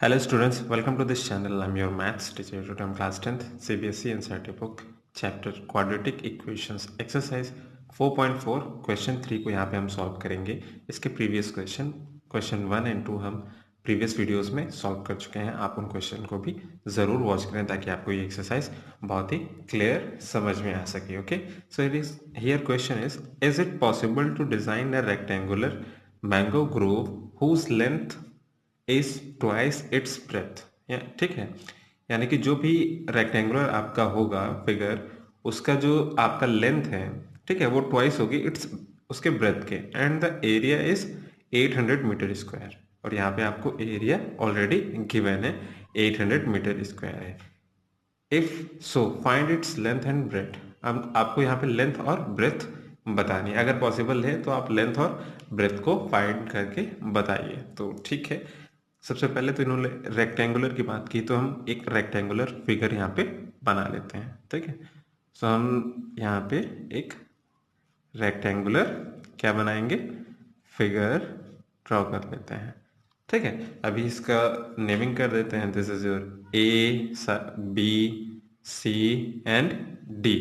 Hello students, welcome to this channel. I'm your maths teacher. Today I'm class 10th CBSE NCERT book chapter quadratic equations exercise 4.4 question 3 को यहाँ पे हम solve करेंगे। इसके previous question 1 and 2 हम previous videos में solve कर चुके हैं। आप उन क्वेश्चन को भी ज़रूर वॉच करें ताकि आपको ये एक्सरसाइज बहुत ही क्लियर समझ में आ सके। Okay, so it is here question is it possible to design a rectangular mango grove whose length is twice its breadth. ठीक है, यानी कि जो भी रेक्टेंगुलर आपका होगा फिगर, उसका जो आपका लेंथ है, ठीक है, वो ट्वाइस होगी इट्स उसके ब्रेथ के, and the area is 800 metre square. और यहाँ पे आपको एरिया ऑलरेडी गिवन है, 800 मीटर स्क्वायर है। If so find its length and breadth. अब आपको यहाँ पे लेंथ और ब्रेथ बतानी है। अगर पॉसिबल है तो आप लेंथ और ब्रेथ को फाइंड करके बताइए। तो ठीक है, सबसे पहले तो इन्होंने रेक्टेंगुलर की बात की, तो हम एक रेक्टेंगुलर फिगर यहाँ पे बना लेते हैं। ठीक है, सो हम यहाँ पे एक रेक्टेंगुलर क्या बनाएंगे, फिगर ड्रॉ कर लेते हैं। ठीक है, अभी इसका नेमिंग कर देते हैं। This is your A B C and D.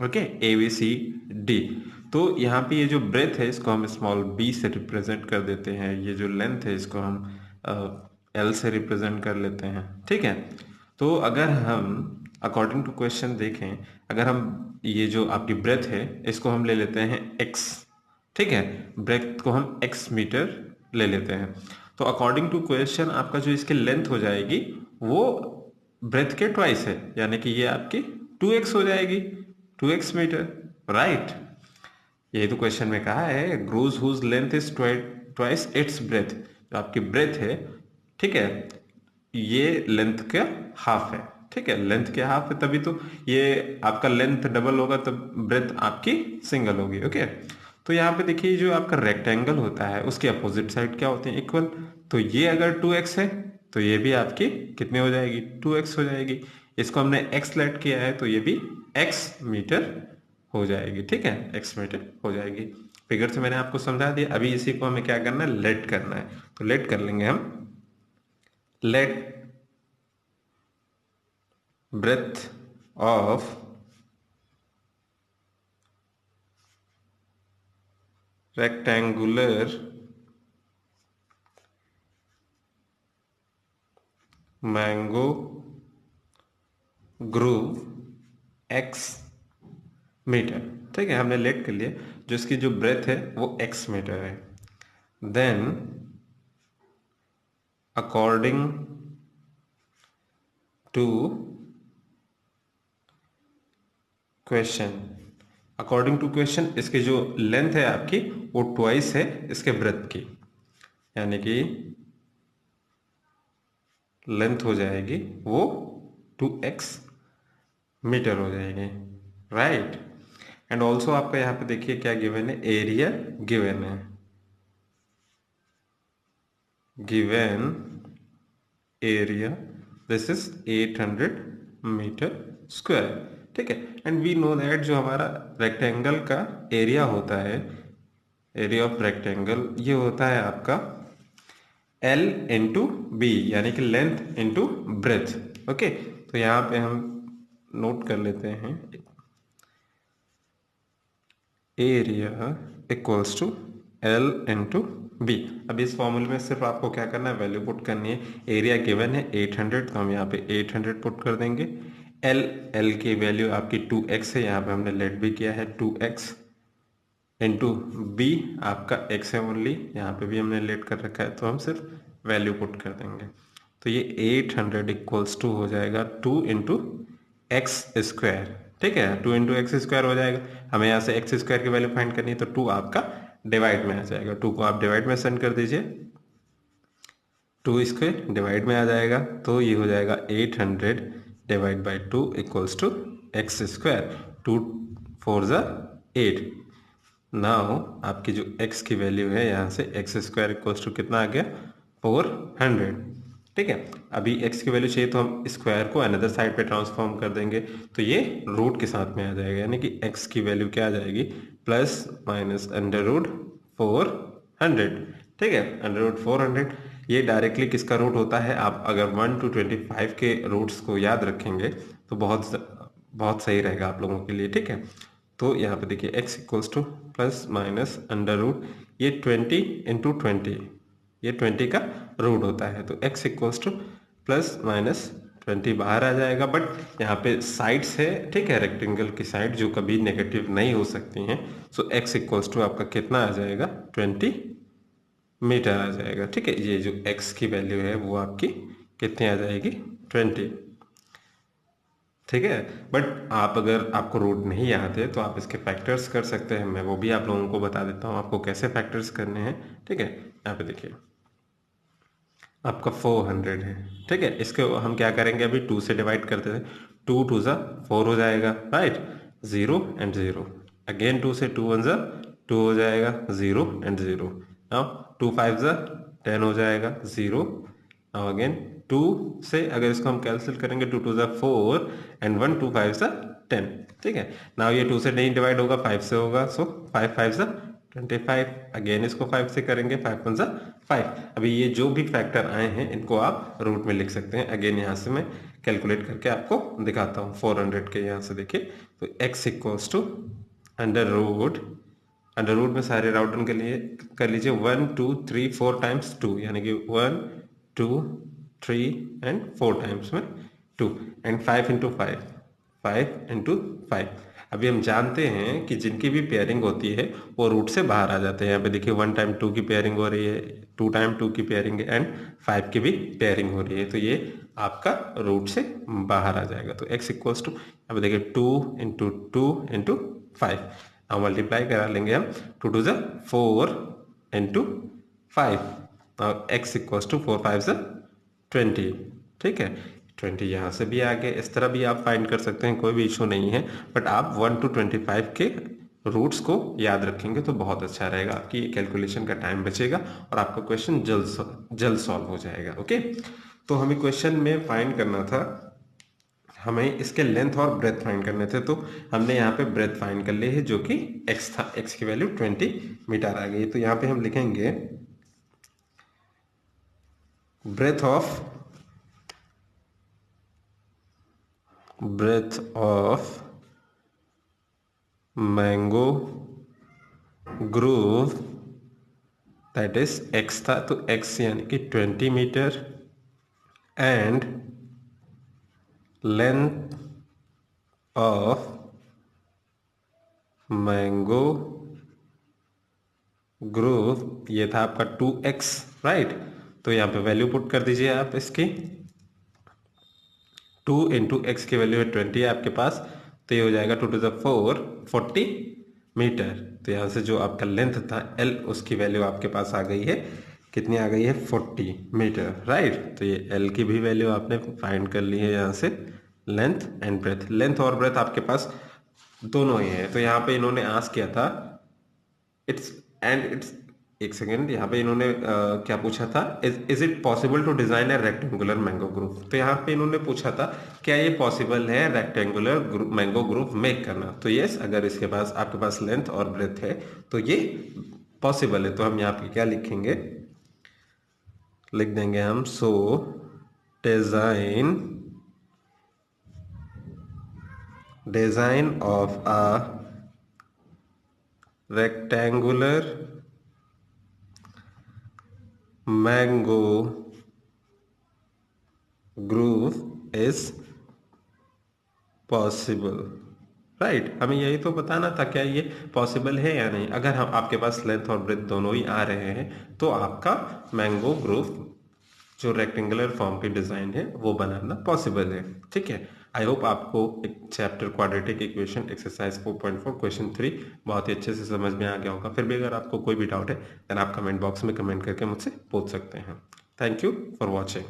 Okay, A B C D. तो यहाँ पे ये जो ब्रेथ है इसको हम स्मॉल बी से रिप्रेजेंट कर देते हैं। ये जो लेंथ है इसको हम एल से रिप्रेजेंट कर लेते हैं। ठीक है, तो अगर हम अकॉर्डिंग टू क्वेश्चन देखें, अगर हम ये जो आपकी ब्रेथ है इसको हम ले लेते हैं एक्स। ठीक है, ब्रेथ को हम एक्स मीटर ले लेते हैं। तो अकॉर्डिंग टू क्वेश्चन आपका जो इसकी लेंथ हो जाएगी वो ब्रेथ के ट्वाइस है, यानी कि ये आपकी 2x हो जाएगी, 2x मीटर। राइट, यही तो क्वेश्चन में कहा है, groves whose length is twice its breadth. जो आपकी ब्रेथ है, ठीक है, ये लेंथ का हाफ है। ठीक है, लेंथ के हाफ है, तभी तो ये आपका लेंथ डबल होगा तब ब्रेथ आपकी सिंगल होगी। ओके, तो यहाँ पे देखिए जो आपका रेक्टेंगल होता है उसके अपोजिट साइड क्या होते हैं, इक्वल। तो ये अगर 2x है तो ये भी आपकी कितने हो जाएगी, 2x हो जाएगी। इसको हमने x लेट किया है तो ये भी x मीटर हो जाएगी। ठीक है, x मीटर हो जाएगी। फिगर से मैंने आपको समझा दिया। अभी इसी को हमें क्या करना है, लेट करना है। तो लेट कर लेंगे हम, let breadth of rectangular mango groove x metre. ठीक है, हमने लेट कर लिया, जो इसकी जो ब्रेथ है वो x मीटर है। Then according to question, according to question इसकी जो लेंथ है आपकी वो ट्वाइस है इसके ब्रेथ की, यानी कि लेंथ हो जाएगी वो 2x मीटर हो जाएगी। राइट, एंड ऑल्सो आपका यहाँ पे देखिए क्या गिवन है, एरिया गिवन है, given area this is 800 metre square. ठीक है, एंड वी नो दैट जो हमारा रेक्टेंगल का एरिया होता है, एरिया ऑफ रेक्टेंगल, ये होता है आपका L इंटू बी, यानी कि लेंथ इंटू ब्रेथ। ओके, तो यहाँ पे हम नोट कर लेते हैं, area equals to L into B. अब इस फॉर्मूले में सिर्फ आपको क्या करना है, वैल्यू पुट करनी है। एरिया गिवन है 800, तो हम यहाँ पे 800 पुट कर देंगे। L की वैल्यू आपकी 2x है, यहाँ पे हमने लेट भी किया है 2x इंटू बी आपका x है ओनली, यहाँ पे भी हमने लेट कर रखा है, तो हम सिर्फ वैल्यू पुट कर देंगे। तो ये 800 इक्वल्स टू हो जाएगा 2 इंटू एक्स स्क्वायर। ठीक है, 2 इंटू एक्स स्क्वायर हो जाएगा। हमें यहाँ से एक्स स्क्वायर की वैल्यू फाइंड करनी है, तो 2 आपका डिवाइड में आ जाएगा। 2 को आप डिवाइड में सेंड कर दीजिए, 2 इसके डिवाइड में आ जाएगा, तो ये हो जाएगा 800 divide by 2 equals to x square. 2 4 ज़ा 8। नाउ आपकी जो x की वैल्यू है, यहाँ से एक्स स्क्वायर इक्वल्स टू कितना आ गया, 400। ठीक है, अभी x की वैल्यू चाहिए तो हम स्क्वायर को अनदर साइड पे ट्रांसफॉर्म कर देंगे, तो ये रूट के साथ में आ जाएगा, यानी कि x की वैल्यू क्या आ जाएगी, प्लस माइनस अंडर रूट 400। ठीक है, अंडर रूट 400। ये डायरेक्टली किसका रूट होता है, आप अगर 1 to 25 के रूट्स को याद रखेंगे तो बहुत सही रहेगा आप लोगों के लिए, ठीक है। तो यहाँ पे देखिए x equals to plus minus under root, ये 20 इंटू 20, ये 20 का रूट होता है, तो x equals to plus minus 20 बाहर आ जाएगा। बट यहाँ पे साइड्स है, ठीक है, रेक्टेंगल की साइड जो कभी नेगेटिव नहीं हो सकती हैं, सो x इक्वल्स टू आपका कितना आ जाएगा, 20 मीटर आ जाएगा, ठीक है। ये जो x की वैल्यू है वो आपकी कितनी आ जाएगी, 20, ठीक है। बट आप अगर आपको रूट नहीं याद है तो आप इसके फैक्टर्स कर सकते हैं, मैं वो भी आप लोगों को बता देता हूँ आपको कैसे फैक्टर्स करने हैं, ठीक है। यहाँ पे देखिए आपका 400 है, ठीक है। इसके हम क्या करेंगे, अभी 2 से डिवाइड करते थे, 2 2 ज़ा 4 हो जाएगा, राइट, 0 एंड 0, अगेन 2 से 2 1 ज़ा 2 हो जाएगा, 0 एंड 0, नाउ 2 5 ज़ा 10 हो जाएगा, 0, नाउ अगेन 2 से अगर इसको हम कैंसिल करेंगे, 2 2 ज़ा 4 एंड 1 2 5 ज़ा 10, ठीक है। नाउ ये 2 से नहीं डिवाइड होगा, 5 से होगा, सो 5 5 ज़ा 25, अगेन इसको 5 से करेंगे, 5 1 ज़ा 5। अभी ये जो भी फैक्टर आए हैं इनको आप रूट में लिख सकते हैं। अगेन यहाँ से मैं कैलकुलेट करके आपको दिखाता हूँ 400 के, यहाँ से देखिए, तो x equals to under root में सारे राउट के लिए कर लीजिए, 1 2 3 4 टाइम्स 2, यानी कि 1 2 3 एंड 4 टाइम्स में 2 एंड 5 इंटू 5 इंटू 5। अभी हम जानते हैं कि जिनकी भी पेयरिंग होती है वो रूट से बाहर आ जाते हैं। यहाँ पे देखिए 1 टाइम 2 की पेयरिंग हो रही है, 2 टाइम 2 की पेयरिंग है एंड 5 की भी पेयरिंग हो रही है, तो ये आपका रूट से बाहर आ जाएगा। तो x इक्वल्स टू, यहाँ पे देखिए 2 इंटू 2 इंटू 5, अब मल्टीप्लाई करा लेंगे हम, 2 2 ज़ा 4 इंटू 5, और x इक्वल्स टू 4 5 ज़ा 20, ठीक है। 20 यहाँ से भी आ गए, इस तरह भी आप फाइंड कर सकते हैं, कोई भी इशू नहीं है। बट आप 1 to 25 के रूट्स को याद रखेंगे तो बहुत अच्छा रहेगा, आपकी कैलकुलेशन का टाइम बचेगा और आपका क्वेश्चन जल्द सॉल्व हो जाएगा, ओके। तो हमें क्वेश्चन में फाइंड करना था, हमें इसके लेंथ और ब्रेथ फाइंड करने थे, तो हमने यहाँ पे ब्रेथ फाइंड कर ली है जो कि x था, x की वैल्यू 20 मीटर आ गई। तो यहाँ पे हम लिखेंगे breadth of mango grove, that is x था, तो x यानी कि 20 metre and length of mango grove ये था आपका 2x, राइट। तो यहाँ पे वैल्यू पुट कर दीजिए आप इसकी, 2 इंटू एक्स की वैल्यू है 20 है आपके पास, तो ये हो जाएगा 2 to the 4 40 मीटर। तो यहाँ से जो आपका लेंथ था l, उसकी वैल्यू आपके पास आ गई है, कितनी आ गई है, 40 मीटर, राइट। तो ये l की भी वैल्यू आपने फाइंड कर ली है यहाँ से, लेंथ एंड ब्रेथ, लेंथ और ब्रेथ आपके पास दोनों ही है। तो यहाँ पे इन्होंने आस्क किया था इट्स एक सेकेंड, यहाँ पे इन्होंने क्या पूछा था, is it possible to design a rectangular mango group. तो यहाँ पे इन्होंने पूछा था क्या ये पॉसिबल है रेक्टेंगुलर मैंगो ग्रुप मेक करना। तो यस, अगर इसके पास आपके पास लेंथ और ब्रेथ है तो ये पॉसिबल है। तो हम यहाँ पे क्या लिखेंगे, लिख देंगे हम, so design of a rectangular mango groove is possible, right. हमें यही तो बताना था क्या ये पॉसिबल है या नहीं। अगर हम आपके पास लेंथ और ब्रेथ दोनों ही आ रहे हैं तो आपका मैंगो ग्रोव जो रेक्टेंगुलर फॉर्म की डिजाइन है वो बनाना पॉसिबल है, ठीक है। आई होप आपको एक chapter quadratic equation exercise 4.4 question 3 बहुत ही अच्छे से समझ में आ गया होगा। फिर भी अगर आपको कोई भी डाउट है देन आप कमेंट बॉक्स में कमेंट करके मुझसे पूछ सकते हैं। Thank you for watching.